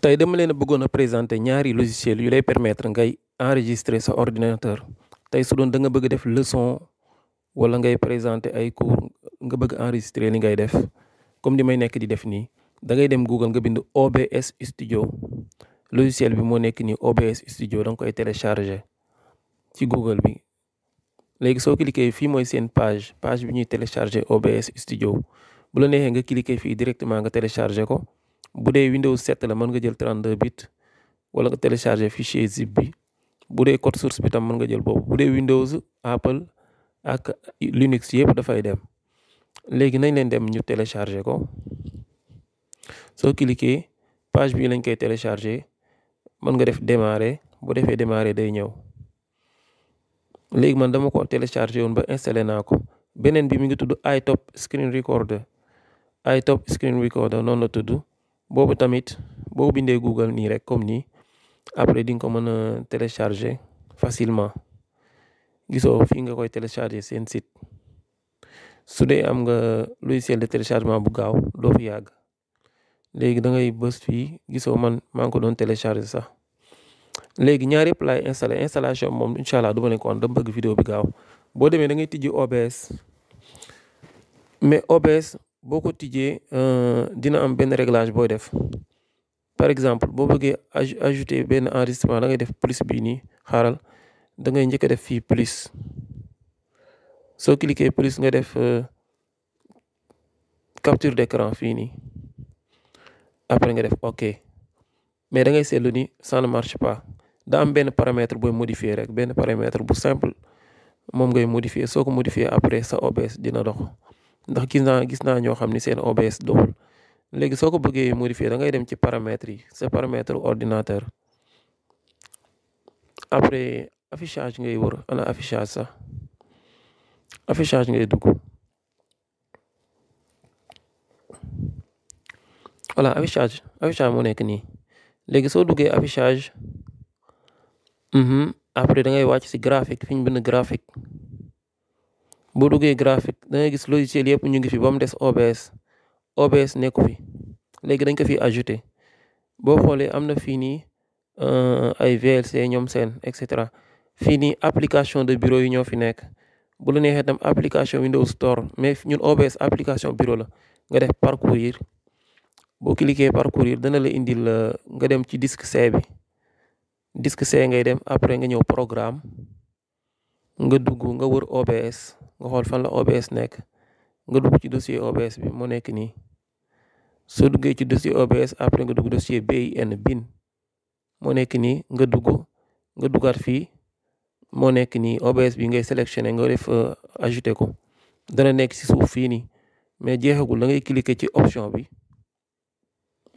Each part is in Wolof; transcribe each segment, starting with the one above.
tey dama leen a bëggoon a présenter ñaari logiciel yu lay permettre ngay enregistrer sa ordinateur tey su doon da nga bëgg def leçon wala ngay présenter ay cours nga bëgg enregistrer li ngay def comme ni may nekk di def nii da ngay dem Google nga bind OBS Studio logiciel bi moo nekk nii OBS Studio da nga koy télécharger ci Google bi léegi soo cliquer fii mooy seen page bi ñuy télécharger OBS Studio bu la neexee nga cliquer fii directement nga télécharger ko. bu dee Windows 7 la mën nga jël 32 bits wala nga télécharger fichier zip bi bu dee code source bi tam mën nga jël boobu bu dee Windows Apple ak Linux yëpp dafay dem léegi nañ leen dem ñu télécharger ko soo cliquer page bii lañ koy télécharger mën nga def démarrer bu defee démarrer day ñëw léegi man dama ko télécharger woon ba installé naa ko beneen bi mi ngi tudd iTop Screen Recorder noonu la tudd. boobu tamit boo bindee Google nii rek comme nii après di nga ko mën a télécharger facilement gisoo fii nga koy télécharger seen site su dee am nga logiciel de téléchargement bu gaaw doo fi yàgg léegi da ngay bës fii gisoo man maa ngi ko doon télécharger sax léegi ñaar yëpp laay installation moom incha allah du ma leen ko wan dama bëgg vidéo bi gaaw boo demee da ngay tijji OBS mais OBS. boo ko tijjee dina am benn réglage booy def par exemple boo bëggee ajouter benn enregistrement da ngay def plus bii nii xaaral da ngay njëkk a def fii plus soo cliquer plus nga def capture d'écran fii nii après nga def OK mais da ngay seetlu ni ça ne marche pas da am benn paramètre booy modifier rek benn paramètre bu simple moom ngay modifier soo ko modifier après sa OBS dina dox. ndax gis naa ñoo xam ni seen OBS doxul léegi soo ko bëggee modifier da ngay dem ci paramètres yi sa paramètre ordinateur après affichage ngay wër ana affichage sax affichage ngay dugg voilà affichage moo nekk nii léegi soo duggee affichage après da ngay wàcc si graphique fi ñu bind graphique. boo duggee graphique da ngay gis logiciel yëpp ñu ngi fi ba mu des OBS nekku fi léegi dañ ko fi ajouté boo xoolee am na fii nii ay VLC ñoom seen et cetera fii nii application de bureau yi ñoo fi nekk bu la neexee tam application Windows Store mais ñun OBS application bureau la nga def parcourir boo cliquer parcourir dana la indil nga dem ci disque C bi disque C ngay dem après nga ñëw programme nga dugg nga wër OBS. nga xool fan la OBS nekk nga dugg ci dossier OBS bi moo nekk nii soo duggee ci dossier OBS après nga dugg dossier bin moo nekk nii nga duggaat fii moo nekk nii OBS bi ngay sélectionné nga def ajouté ko dana nekk ci suuf fii nii mais jeexagul da ngay cliquer ci option bi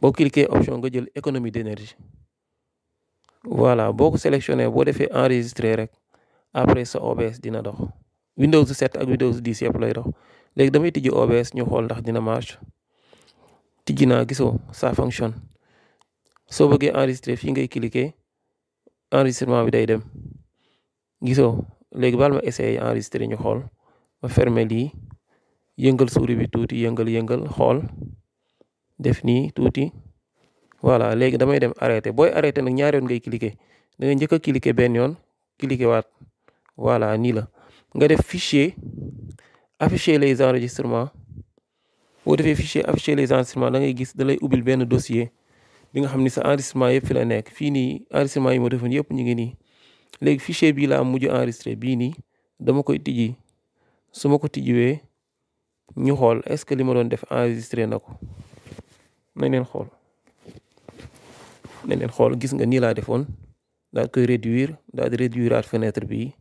boo cliquer option nga jël économie d'énergie voilà boo ko sélectionné boo defee enregistrer rek après sa OBS dina dox. Windows 7 ak Windows 10 yëpp lay dox léegi damay tijji OBS ñu xool ndax dina marche tijji naa gisoo ça fonctionne soo bëggee enregistrer fii ngay cliquer enregistrement bi day dem gisoo léegi baal ma essayer enregistrer ñu xool ma fermer lii yëngal souris bi tuuti yëngal xool def nii tuuti voilà léegi damay dem arrêter booy arrêter nag ñaari yoon ngay cliquer da ngay njëkk a cliquer benn yoon cliquer waat voilà nii la. nga def fichier afficher les enregistrements boo defee fichier afficher les enregistrements da ngay gis da lay ubbil benn dossier bi nga xam ni sa enregistrement yëpp fi la nekk fii nii enregistrement yi ma defoon yëpp ñu ngi nii léegi fichier bii laa mujj enregistré bii nii dama koy tijji su ma ko tijjiwee ñu xool est-ce que li ma doon def enregistré na ko nañ leen xool gis nga nii laa defoon daal koy réduire at fenêtre bii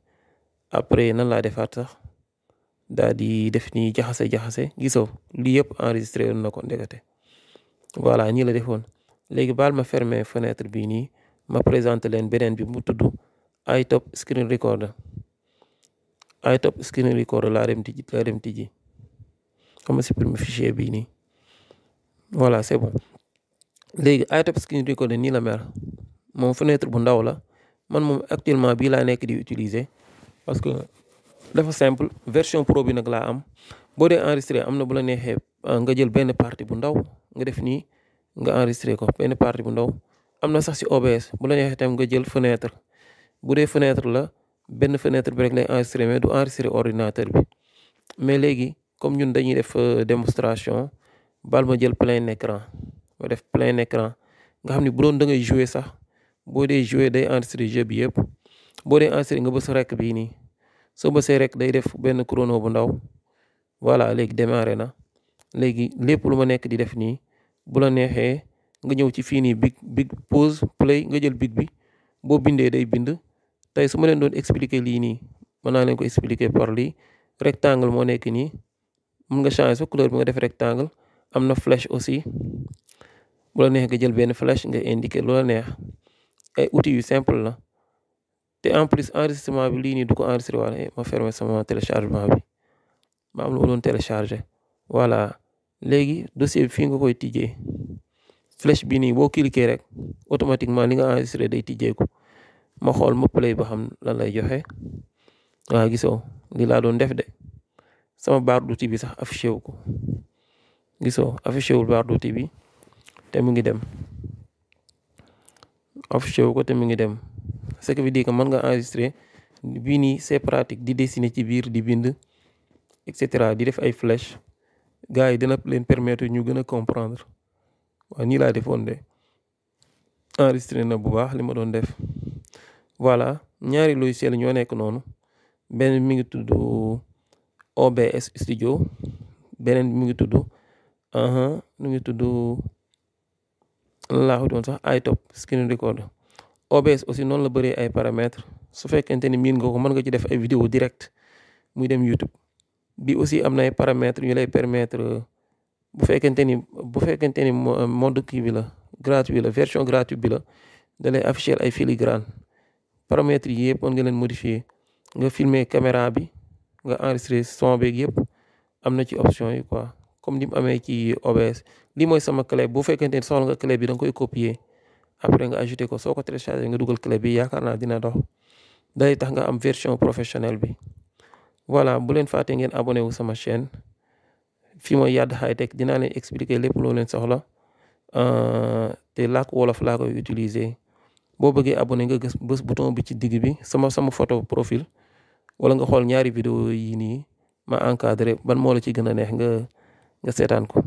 après nan laa defaat sax daal di def nii jaxase gisoo lii yëpp enregistré woon na ko ndekete voilà ñii la defoon léegi baal ma fermer fenêtre bii nii ma présenter leen beneen bi mu tudd iTop Screen Recorder laa dem tijji xam nga supprimer fichier bii nii voilà c'est bon léegi iTop Screen Recorder nii la mel moom fenêtre bu ndaw la man moom actuellement bii laa nekk di utiliser parce que dafa simple version pro bi nag laa am boo dee enregistré am na bu la neexee nga jël benn partie bu ndaw nga def nii nga enregistré ko benn partie bu ndaw am na sax si OBS bu la neexee tam nga jël fenêtre bu dee fenêtre la benn fenêtre bi rek lay enregistré mais du enregistré ordinateur bi mais léegi comme ñun dañuy def démonstration bal ma jël plein écran ma def plein écran nga xam ni bu doon da ngay jouer sax boo dee jouer day enregistré jeu bi yëpp boo dee enregistré nga bës rek bii nii soo bësee rek day def benn chrono bu ndaw voilà léegi démarré na léegi lépp lu ma nekk di def nii bu la neexee nga ñëw ci fii nii big pause play nga jël big bi boo bindee day bind tey su ma leen doon expliquer lii nii mën naa leen ko expliquer par lii rectangle moo nekk nii mun nga changer sa couleur bi nga def rectangle am na flèche aussi bu la neexee nga jël benn flèche nga indiquer lu la neex ay outils yu simple la te en plus enregistrement bi lii nii du ko enregistré waale ma fermer sama téléchargement bi ma am lu ma doon télécharger voilà léegi dossier bi fii nga koy tijjee flèche bi nii boo cliquer rek automatiquement li nga enregistré day tijjeeku ma xool ma play ba xam lan lay joxe waaw gisoo li laa doon def de sama barre d'outil bi sax affiché wu ko gisoo affiché wul barre d'outil bi te mu ngi dem affiché wu ko te mu ngi dem ce qui veut dire que mën nga enregistrer bii nii c'est pratique di dessiner ci biir di bind et cetera di def ay flèche gars yi dina leen permettre ñu gën a comprendre waaw nii laa defoon de enregistré na bu baax li ma doon def voilà ñaari logiciel ñoo nekk noonu benn mi ngi tudd OBS studio beneen mi ngi tudd mi ngi tudd laa ko doon sax iTop screen record OBS aussi noonu la bëree ay paramètres su fekkente ni miin nga ko mën nga ci def ay vidéo direct muy dem YouTube bi aussi am na ay paramètres yu lay permettre bu fekkente ni mode kii bi la gratuit la version gratuite bi la da lay afficher ay filigrane paramètres yi yëpp mën nga leen modifier nga filmer caméra bi nga enregistrer son beeg yëpp am na ci option yi quoi comme ni mu amee ci OBS lii mooy sama clé bu fekkente ni soxla nga clé bi da nga koy copier après nga ajouter ko soo ko télécharger nga dugal clé bi yaakaar naa dina dox day tax nga am version professionnelle bi voilà bu leen fàtte ngeen abonné wu sama chaîne fii mooy Yade High Tech dinaa leen expliquer lépp loo leen soxla te làkk wolof laa koy utiliser boo bëggee abonné nga bës bouton bi ci digg bi sama photo profil wala nga xool ñaari vidéo yi nii ma encadré ban moo la ci gën a neex nga seetaan ko